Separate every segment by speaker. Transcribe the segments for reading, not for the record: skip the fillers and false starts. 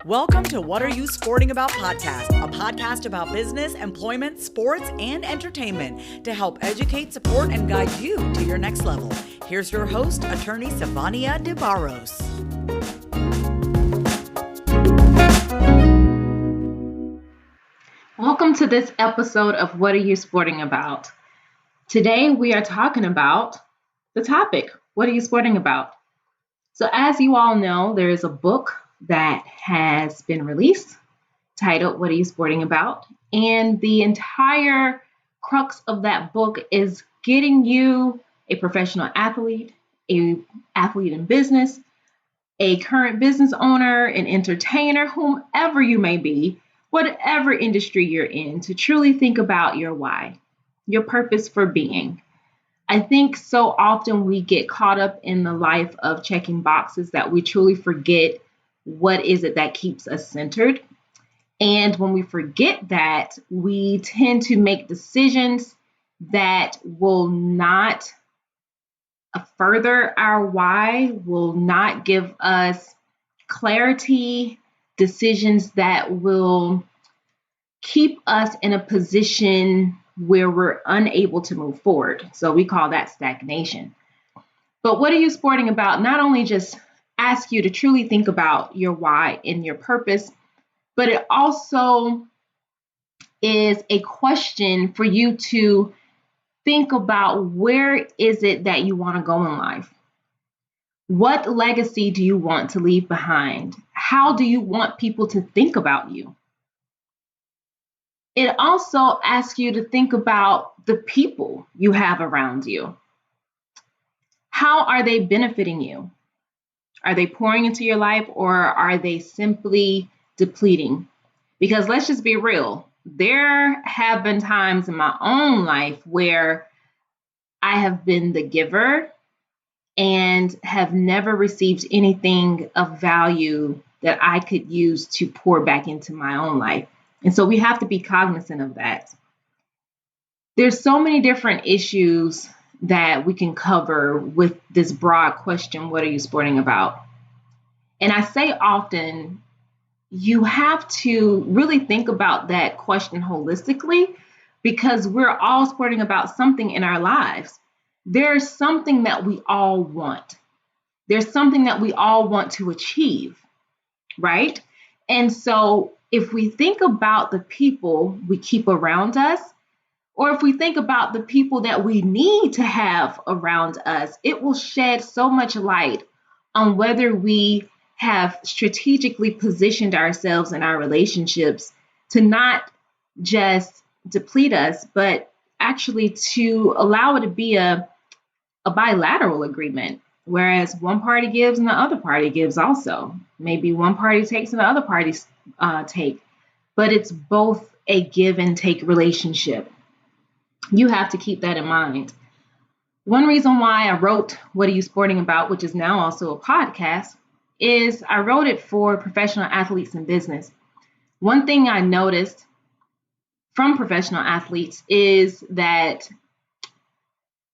Speaker 1: Welcome to What Are You Sporting About podcast, a podcast about business, employment, sports, and entertainment to help educate, support, and guide you to your next level. Here's your host, attorney Sivonnia DeBarros.
Speaker 2: Welcome to this episode of What Are You Sporting About? Today we are talking about the topic, what are you sporting about? So as you all know, there is a book that has been released titled What Are You Sporting About? And the entire crux of that book is getting you a professional athlete, an athlete in business, a current business owner, an entertainer, whomever you may be, whatever industry you're in, to truly think about your why, your purpose for being. I think so often we get caught up in the life of checking boxes that we truly forget what is it that keeps us centered. And when we forget that, we tend to make decisions that will not further our why, will not give us clarity, decisions that will keep us in a position where we're unable to move forward. So we call that stagnation. But what are you sporting about? Not only just ask you to truly think about your why and your purpose, but it also is a question for you to think about where is it that you want to go in life? What legacy do you want to leave behind? How do you want people to think about you? It also asks you to think about the people you have around you. How are they benefiting you? Are they pouring into your life, or are they simply depleting? Because let's just be real. There have been times in my own life where I have been the giver and have never received anything of value that I could use to pour back into my own life. And so we have to be cognizant of that. There's so many different issues that we can cover with this broad question, what are you sporting about? And I say often, you have to really think about that question holistically, because we're all sporting about something in our lives. There's something that we all want. There's something that we all want to achieve, right? And so if we think about the people we keep around us, or if we think about the people that we need to have around us, it will shed so much light on whether we have strategically positioned ourselves in our relationships to not just deplete us, but actually to allow it to be a bilateral agreement, whereas one party gives and the other party gives also. Maybe one party takes and the other party take, but it's both a give and take relationship. You have to keep that in mind. One reason why I wrote What Are You Sporting About, which is now also a podcast, is I wrote it for professional athletes in business. One thing I noticed from professional athletes is that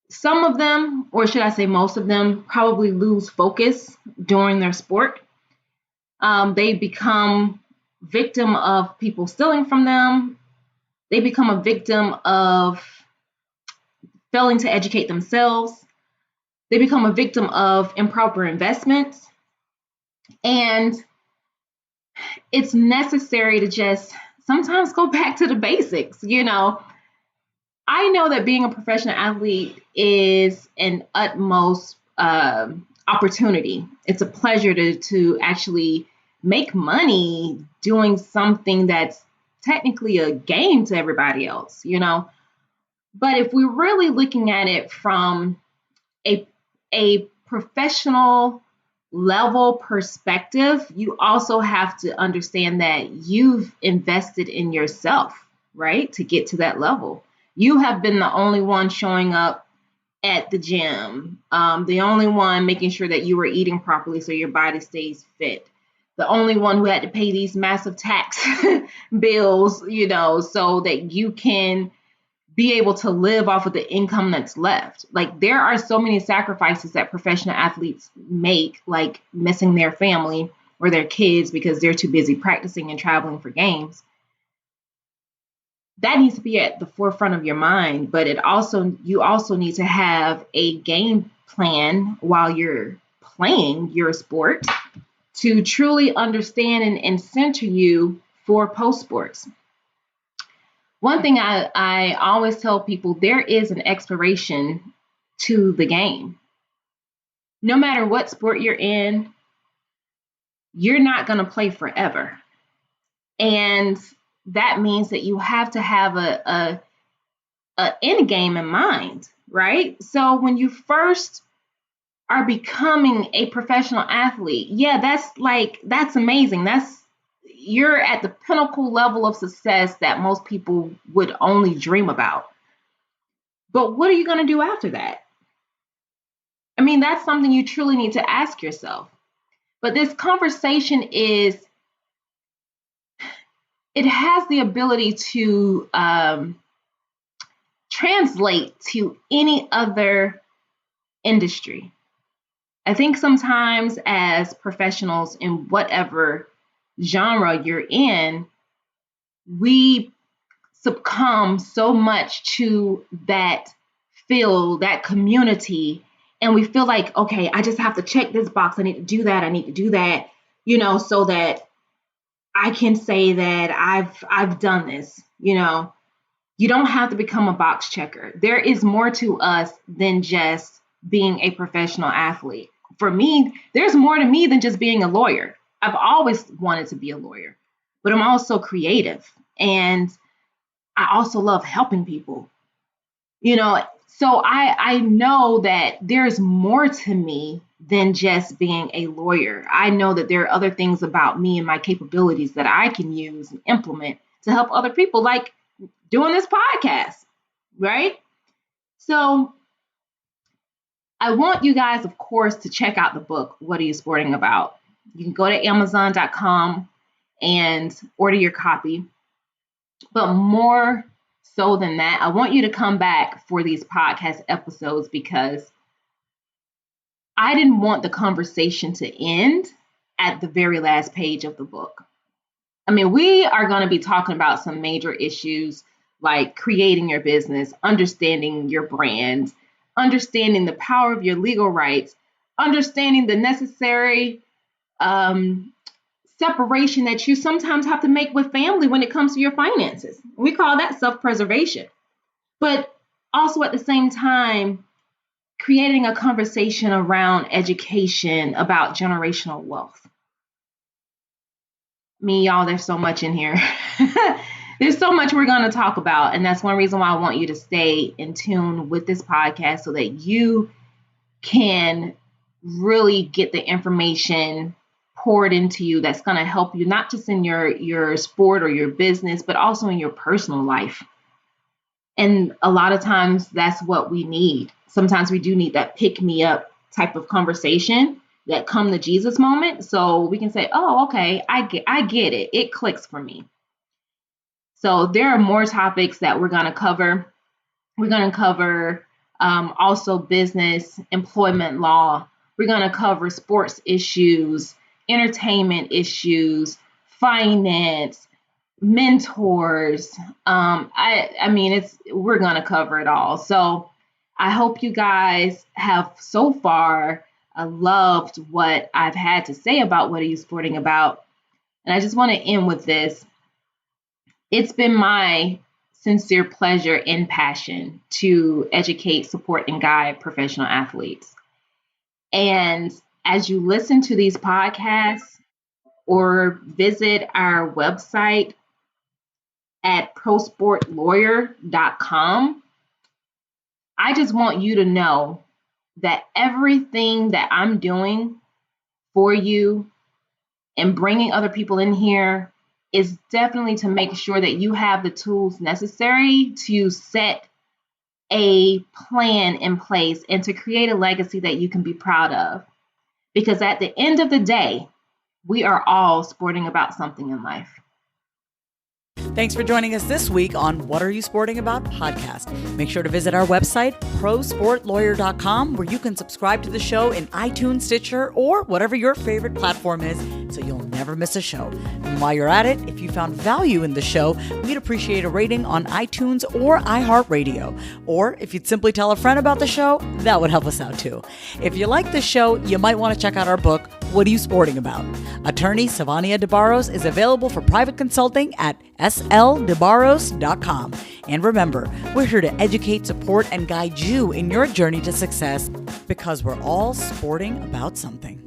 Speaker 2: some of them, or should I say most of them, probably lose focus during their sport. They become victim of people stealing from them. They become a victim of failing to educate themselves. They become a victim of improper investments. And it's necessary to just sometimes go back to the basics. I know that being a professional athlete is an utmost opportunity. It's a pleasure to actually make money doing something that's technically a game to everybody else, But if we're really looking at it from a professional level perspective, you also have to understand that you've invested in yourself, right? To get to that level. You have been the only one showing up at the gym, the only one making sure that you were eating properly so your body stays fit, the only one who had to pay these massive tax bills, so that you can be able to live off of the income that's left. Like, there are so many sacrifices that professional athletes make, like missing their family or their kids because they're too busy practicing and traveling for games. That needs to be at the forefront of your mind, but you also need to have a game plan while you're playing your sport to truly understand and center you for post sports. One thing I always tell people, there is an expiration to the game. No matter what sport you're in, you're not going to play forever. And that means that you have to have a end game in mind, right? So when you first are becoming a professional athlete, yeah, that's amazing. You're at the pinnacle level of success that most people would only dream about. But what are you going to do after that? I mean, that's something you truly need to ask yourself. But this conversation it has the ability to translate to any other industry. I think sometimes as professionals in whatever genre you're in, we succumb so much to that field, that community, and we feel like, okay, I just have to check this box. I need to do that, so that I can say that I've done this. You don't have to become a box checker. There is more to us than just being a professional athlete. For me, there's more to me than just being a lawyer. I've always wanted to be a lawyer, but I'm also creative, and I also love helping people. So I know that there's more to me than just being a lawyer. I know that there are other things about me and my capabilities that I can use and implement to help other people, like doing this podcast, right? So I want you guys, of course, to check out the book, What Are You Sporting About? You can go to Amazon.com and order your copy. But more so than that, I want you to come back for these podcast episodes because I didn't want the conversation to end at the very last page of the book. I mean, we are going to be talking about some major issues like creating your business, understanding your brand, understanding the power of your legal rights, understanding the necessary separation that you sometimes have to make with family when it comes to your finances. We call that self-preservation. But also at the same time, creating a conversation around education about generational wealth. Y'all, there's so much in here. There's so much we're going to talk about. And that's one reason why I want you to stay in tune with this podcast so that you can really get the information poured into you that's going to help you, not just in your sport or your business, but also in your personal life. And a lot of times that's what we need. Sometimes we do need that pick me up type of conversation, that come to Jesus moment. So we can say, oh, okay, I get it. It clicks for me. So there are more topics that we're going to cover. We're going to cover also business, employment law. We're going to cover sports issues, entertainment issues, finance, mentors. We're going to cover it all. So I hope you guys have so far loved what I've had to say about What Are You Sporting About. And I just want to end with this. It's been my sincere pleasure and passion to educate, support, and guide professional athletes. And as you listen to these podcasts or visit our website at prosportlawyer.com, I just want you to know that everything that I'm doing for you and bringing other people in here is definitely to make sure that you have the tools necessary to set a plan in place and to create a legacy that you can be proud of. Because at the end of the day, we are all sporting about something in life.
Speaker 1: Thanks for joining us this week on What Are You Sporting About podcast. Make sure to visit our website, prosportlawyer.com, where you can subscribe to the show in iTunes, Stitcher, or whatever your favorite platform is, so you'll never miss a show. And while you're at it, if you found value in the show, we'd appreciate a rating on iTunes or iHeartRadio. Or if you'd simply tell a friend about the show, that would help us out too. If you like the show, you might want to check out our book, What Are You Sporting About? Attorney Sivonnia DeBarros is available for private consulting at sldebarros.com. And remember, we're here to educate, support, and guide you in your journey to success, because we're all sporting about something.